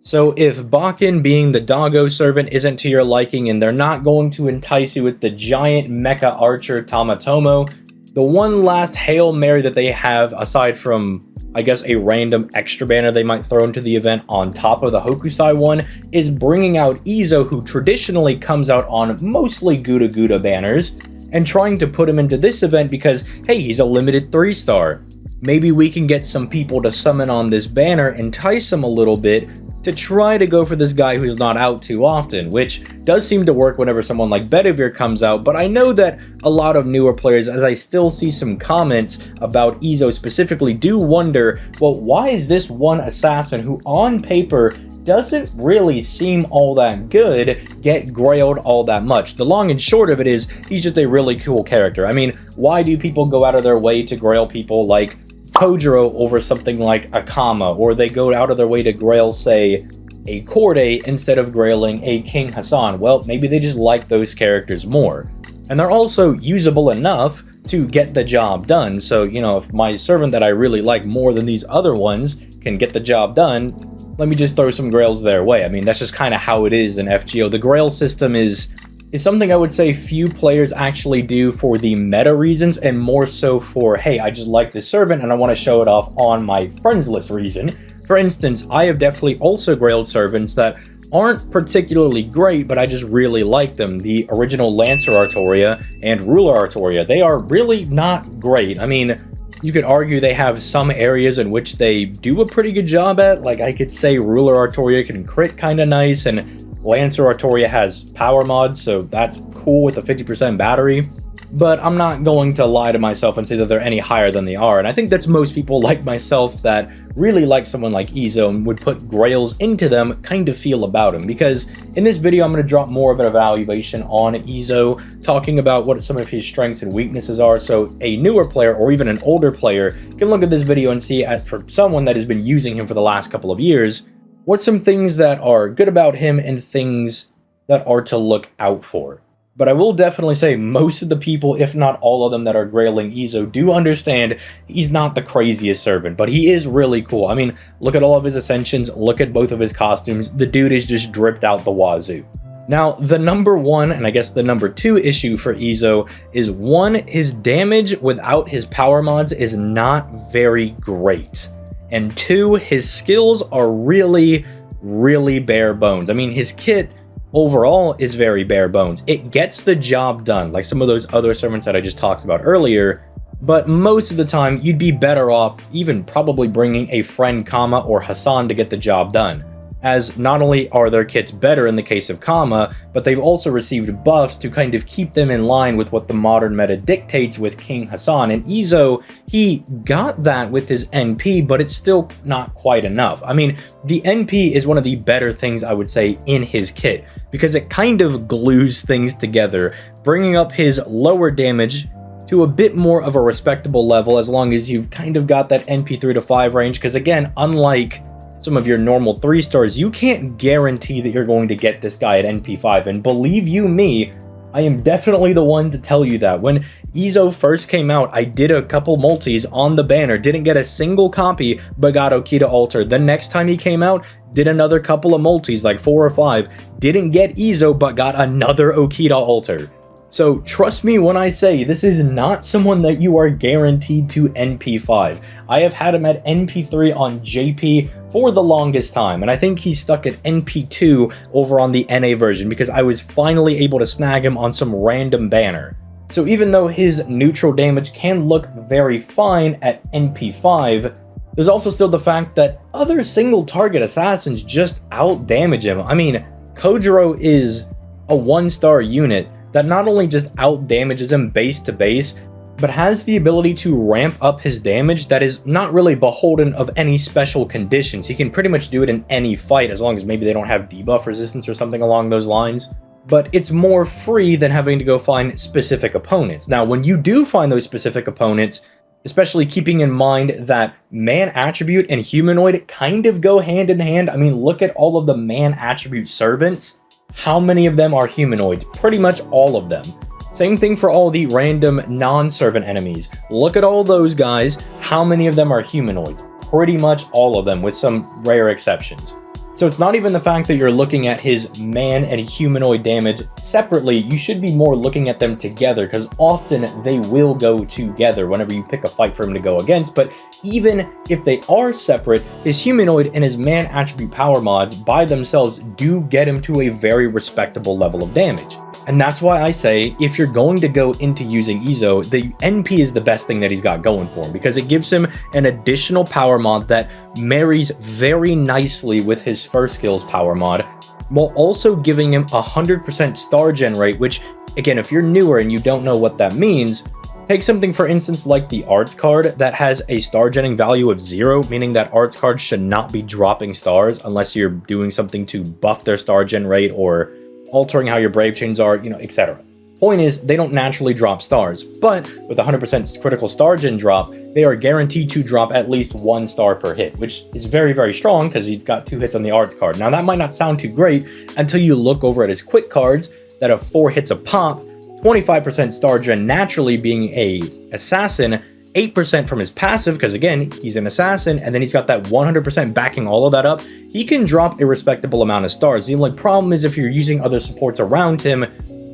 So if Bakken being the doggo servant isn't to your liking and they're not going to entice you with the giant mecha archer Tamatomo, the one last Hail Mary that they have, aside from, I guess, a random extra banner they might throw into the event on top of the Hokusai one, is bringing out Izo, who traditionally comes out on mostly Gouda Gouda banners, and trying to put him into this event because, hey, he's a limited 3-star. Maybe we can get some people to summon on this banner, entice them a little bit, to try to go for this guy who's not out too often, which does seem to work whenever someone like Bedivere comes out, but I know that a lot of newer players, as I still see some comments about Izo specifically, do wonder, well, why is this one assassin who on paper doesn't really seem all that good get grailed all that much? The long and short of it is, he's just a really cool character. I mean, why do people go out of their way to grail people like Kojiro over something like Akama, or they go out of their way to grail, say, a Corday instead of grailing a King Hassan? Well, maybe they just like those characters more. And they're also usable enough to get the job done. So, you know, if my servant that I really like more than these other ones can get the job done, let me just throw some grails their way. I mean, that's just kind of how it is in FGO. The grail system is something I would say few players actually do for the meta reasons, and more so for, hey, I just like this servant and I want to show it off on my friends list reason. For instance, I have definitely also grailed servants that aren't particularly great, but I just really like them. The original Lancer Artoria and Ruler Artoria, they are really not great. I mean, you could argue they have some areas in which they do a pretty good job at. Like, I could say Ruler Artoria can crit kind of nice, and Lancer Artoria has power mods, so that's cool with the 50% battery. But I'm not going to lie to myself and say that they're any higher than they are, and I think that's most people like myself that really like someone like Izo and would put grails into them kind of feel about him. Because in this video I'm going to drop more of an evaluation on Izo, talking about what some of his strengths and weaknesses are, so a newer player or even an older player can look at this video and see, for someone that has been using him for the last couple of years, what's some things that are good about him and things that are to look out for. But I will definitely say most of the people, if not all of them that are grailing Izo, do understand he's not the craziest servant, but he is really cool. I mean, look at all of his ascensions, look at both of his costumes. The dude is just dripped out the wazoo. Now, the number one, and I guess the number two issue for Izo is, one, his damage without his power mods is not very great. And two, his skills are really, really bare bones. I mean, his kit overall is very bare bones. It gets the job done, like some of those other servants that I just talked about earlier, but most of the time you'd be better off even probably bringing a friend Kama or Hassan to get the job done, as not only are their kits better in the case of Kama, but they've also received buffs to kind of keep them in line with what the modern meta dictates with King Hassan. And Izo, he got that with his NP, but it's still not quite enough. I mean, the NP is one of the better things I would say in his kit, because it kind of glues things together, bringing up his lower damage to a bit more of a respectable level, as long as you've kind of got that NP 3 to 5 range, because again, unlike some of your normal 3-stars, you can't guarantee that you're going to get this guy at NP5, and believe you me, I am definitely the one to tell you that. When Izo first came out, I did a couple multis on the banner, didn't get a single copy, but got Okada Alter. The next time he came out, did another couple of multis, like 4 or 5, didn't get Izo, but got another Okada Alter. So trust me when I say this is not someone that you are guaranteed to NP5. I have had him at NP3 on JP for the longest time, and I think he's stuck at NP2 over on the NA version because I was finally able to snag him on some random banner. So even though his neutral damage can look very fine at NP5, there's also still the fact that other single target assassins just out damage him. I mean, Kojiro is a 1-star unit that not only just out damages him base to base, but has the ability to ramp up his damage that is not really beholden of any special conditions. He can pretty much do it in any fight, as long as maybe they don't have debuff resistance or something along those lines. But it's more free than having to go find specific opponents. Now, when you do find those specific opponents, especially keeping in mind that man attribute and humanoid kind of go hand in hand. I mean, look at all of the man attribute servants. How many of them are humanoids? Pretty much all of them. Same thing for all the random non-servant enemies. Look at all those guys. How many of them are humanoids? Pretty much all of them, with some rare exceptions. So it's not even the fact that you're looking at his man and humanoid damage separately, you should be more looking at them together, because often they will go together whenever you pick a fight for him to go against. But even if they are separate, his humanoid and his man attribute power mods by themselves do get him to a very respectable level of damage. And that's why I say, if you're going to go into using Izo, the NP is the best thing that he's got going for him, because it gives him an additional power mod that marries very nicely with his first skill's power mod, while also giving him 100% star gen rate, which, again, if you're newer and you don't know what that means, take something for instance like the arts card that has a star genning value of 0, meaning that arts cards should not be dropping stars unless you're doing something to buff their star gen rate or altering how your brave chains are, etc. Point is, they don't naturally drop stars, but with 100% critical star gen drop, they are guaranteed to drop at least 1 star per hit, which is very, very strong because he's got 2 hits on the arts card. Now that might not sound too great until you look over at his quick cards that have 4 hits a pop, 25% star gen naturally being a assassin, 8% from his passive, because again, he's an assassin, and then he's got that 100% backing all of that up. He can drop a respectable amount of stars. The only problem is if you're using other supports around him,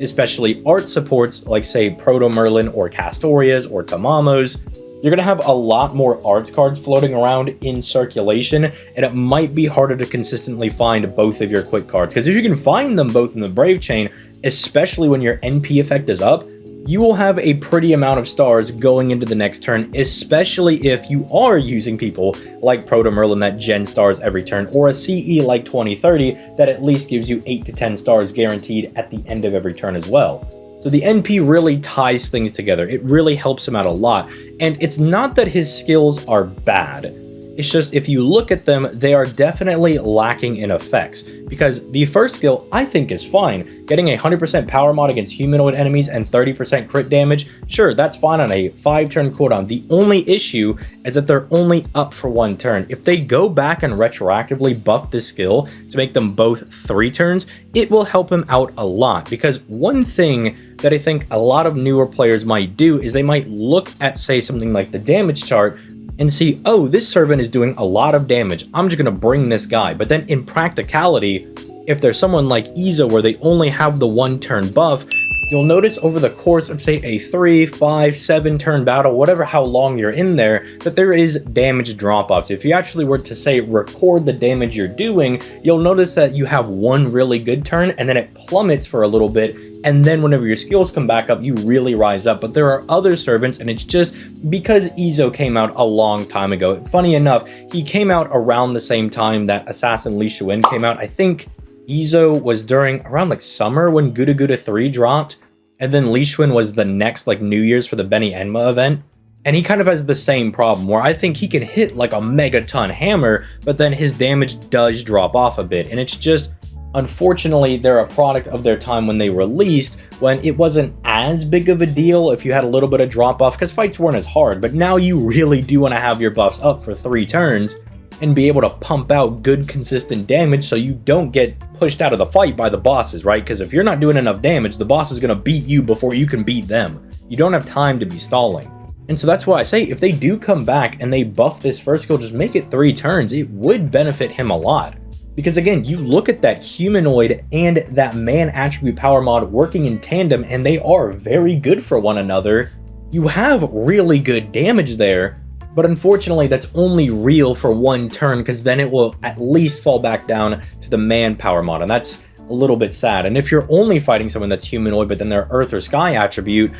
especially art supports, like say Proto Merlin or Castorias or Tamamos, you're going to have a lot more arts cards floating around in circulation, and it might be harder to consistently find both of your quick cards. Because if you can find them both in the Brave Chain, especially when your NP effect is up, you will have a pretty amount of stars going into the next turn, especially if you are using people like Proto Merlin that gen stars every turn, or a CE like 2030 that at least gives you 8 to 10 stars guaranteed at the end of every turn as well. So the NP really ties things together. It really helps him out a lot. And it's not that his skills are bad. It's just, if you look at them, they are definitely lacking in effects, because the first skill I think is fine. Getting a 100% power mod against humanoid enemies and 30% crit damage, sure, that's fine on a 5-turn cooldown. The only issue is that they're only up for 1 turn. If they go back and retroactively buff this skill to make them both 3 turns, it will help him out a lot. Because one thing that I think a lot of newer players might do is they might look at, say, something like the damage chart and see, oh, this servant is doing a lot of damage, I'm just gonna bring this guy. But then in practicality, if there's someone like Izo where they only have the 1-turn buff, you'll notice over the course of, say, a 3, 5, 7-turn battle, whatever how long you're in there, that there is damage drop-offs. If you actually were to, say, record the damage you're doing, you'll notice that you have 1 really good turn, and then it plummets for a little bit, and then whenever your skills come back up, you really rise up. But there are other servants, and it's just because Izo came out a long time ago. Funny enough, he came out around the same time that Assassin Li Shuwen came out. I think Izo was around like summer when Guda Guda 3 dropped, and then Li Shuwen was the next like New Year's for the Benny Enma event. And he kind of has the same problem where I think he can hit like a megaton hammer, but then his damage does drop off a bit. And it's just, unfortunately, they're a product of their time when they released, when it wasn't as big of a deal if you had a little bit of drop off because fights weren't as hard. But now you really do want to have your buffs up for 3 turns and be able to pump out good consistent damage so you don't get pushed out of the fight by the bosses, right? Because if you're not doing enough damage, the boss is going to beat you before you can beat them. You don't have time to be stalling. And so that's why I say, if they do come back and they buff this first skill, just make it 3 turns, it would benefit him a lot. Because again, you look at that humanoid and that man attribute power mod working in tandem, and they are very good for one another. You have really good damage there, but unfortunately that's only real for 1 turn, because then it will at least fall back down to the man power mod, and that's a little bit sad. And if you're only fighting someone that's humanoid but then their earth or sky attribute,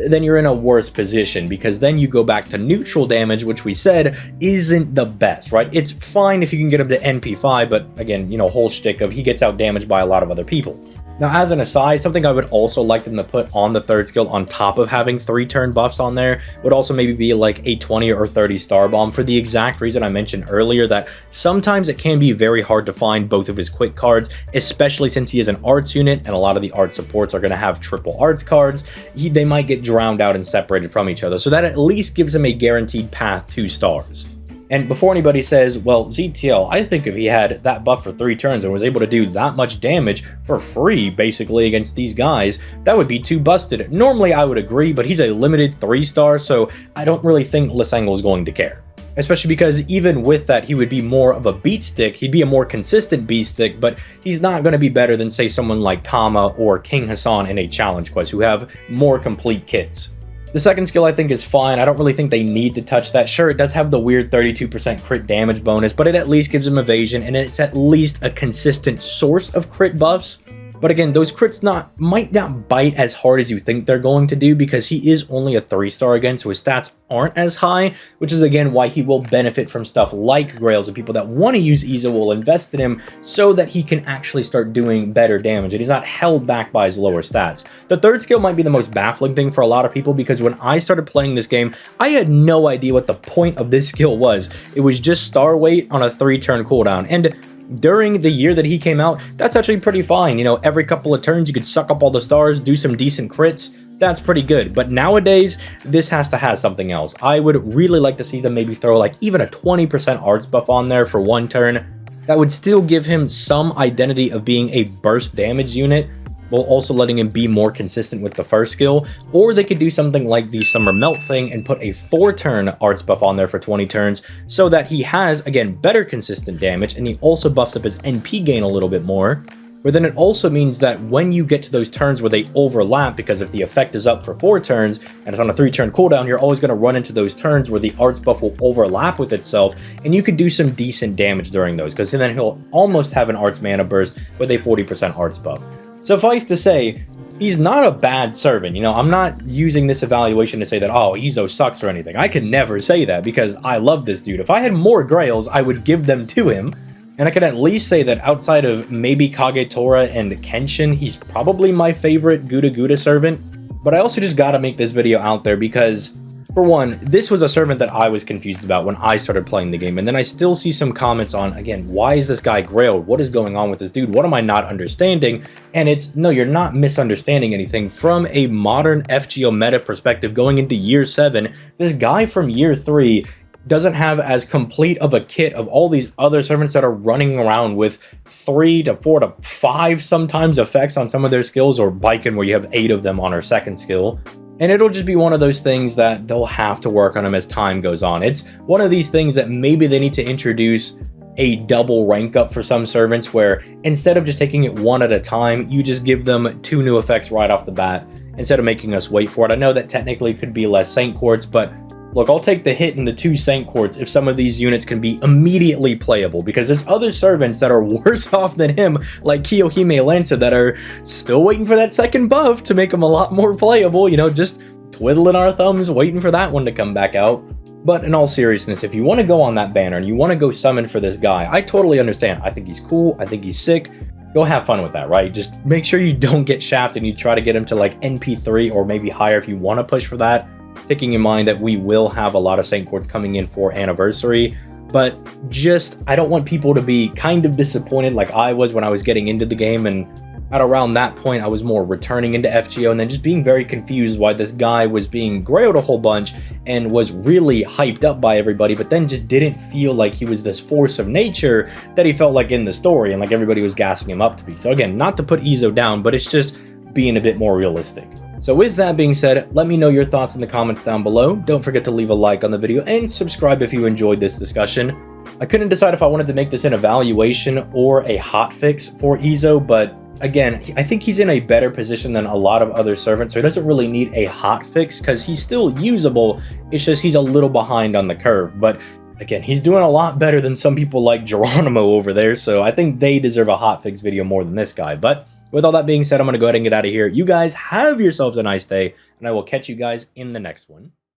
then you're in a worse position, because then you go back to neutral damage, which we said isn't the best, right? It's fine if you can get him to NP5, but again, whole shtick of he gets out damaged by a lot of other people. Now, as an aside, something I would also like them to put on the 3rd skill on top of having 3-turn buffs on there would also maybe be like a 20 or 30 star bomb, for the exact reason I mentioned earlier, that sometimes it can be very hard to find both of his quick cards, especially since he is an arts unit and a lot of the art supports are going to have triple arts cards. They might get drowned out and separated from each other, so that at least gives him a guaranteed path to stars. And before anybody says, well, ZTL, I think if he had that buff for 3 turns and was able to do that much damage for free, basically, against these guys, that would be too busted. Normally, I would agree, but he's a limited 3-star, so I don't really think Lisangle is going to care. Especially because even with that, he would be more of a beat stick. He'd be a more consistent beat stick, but he's not going to be better than, say, someone like Kama or King Hassan in a challenge quest, who have more complete kits. The second skill I think is fine. I don't really think they need to touch that. Sure, it does have the weird 32% crit damage bonus, but it at least gives him evasion, and it's at least a consistent source of crit buffs. But again, those crits might not bite as hard as you think they're going to do, because he is only a 3-star again, so his stats aren't as high, which is again why he will benefit from stuff like Grails, and people that want to use Izo will invest in him so that he can actually start doing better damage, and he's not held back by his lower stats. The third skill might be the most baffling thing for a lot of people, because when I started playing this game, I had no idea what the point of this skill was. It was just star weight on a 3-turn cooldown, and during the year that he came out, that's actually pretty fine. You know, every couple of turns you could suck up all the stars, do some decent crits. That's pretty good. But nowadays, this has to have something else. I would really like to see them maybe throw like even a 20% arts buff on there for 1 turn. That would still give him some identity of being a burst damage unit, while also letting him be more consistent with the first skill. Or they could do something like the Summer Melt thing and put a 4-turn arts buff on there for 20 turns, so that he has, again, better consistent damage, and he also buffs up his NP gain a little bit more. But then it also means that when you get to those turns where they overlap, because if the effect is up for 4 turns and it's on a 3-turn cooldown, you're always going to run into those turns where the arts buff will overlap with itself, and you could do some decent damage during those, because then he'll almost have an arts mana burst with a 40% arts buff. Suffice to say, he's not a bad servant. You know, I'm not using this evaluation to say that, oh, Izo sucks or anything. I can never say that, because I love this dude. If I had more Grails, I would give them to him. And I can at least say that outside of maybe Kagetora and Kenshin, he's probably my favorite Guda Guda servant. But I also just gotta make this video out there because, for one, this was a servant that I was confused about when I started playing the game, and then I still see some comments on, again, why is this guy grailed? What is going on with this dude? What am I not understanding? And it's, no, you're not misunderstanding anything. From a modern FGO meta perspective, going into year 7, this guy from year 3 doesn't have as complete of a kit of all these other servants that are running around with 3 to 4 to 5 sometimes effects on some of their skills, or Baiken where you have 8 of them on her second skill. And it'll just be one of those things that they'll have to work on them as time goes on. It's one of these things that maybe they need to introduce a double rank up for some servants, where instead of just taking it one at a time, you just give them 2 new effects right off the bat instead of making us wait for it. I know that technically could be less Saint Quartz, but look, I'll take the hit in the 2 Saint Quartz if some of these units can be immediately playable, because there's other servants that are worse off than him, like Kiyohime Lancer, that are still waiting for that second buff to make them a lot more playable, you know, just twiddling our thumbs, waiting for that one to come back out. But in all seriousness, if you want to go on that banner and you want to go summon for this guy, I totally understand. I think he's cool, I think he's sick. Go have fun with that, right? Just make sure you don't get shafted and you try to get him to like NP3 or maybe higher if you want to push for that. Taking in mind that we will have a lot of Saint Quartz coming in for Anniversary, but just, I don't want people to be kind of disappointed like I was when I was getting into the game, and at around that point I was more returning into FGO, and then just being very confused why this guy was being grailed a whole bunch and was really hyped up by everybody, but then just didn't feel like he was this force of nature that he felt like in the story, and like everybody was gassing him up to be. So again, not to put Izo down, but it's just being a bit more realistic. So with that being said, let me know your thoughts in the comments down below. Don't forget to leave a like on the video and subscribe if you enjoyed this discussion. I couldn't decide if I wanted to make this an evaluation or a hotfix for Izo, but again, I think he's in a better position than a lot of other servants, so he doesn't really need a hotfix because he's still usable. It's just he's a little behind on the curve. But again, he's doing a lot better than some people like Geronimo over there, so I think they deserve a hotfix video more than this guy. But with all that being said, I'm going to go ahead and get out of here. You guys have yourselves a nice day, and I will catch you guys in the next one.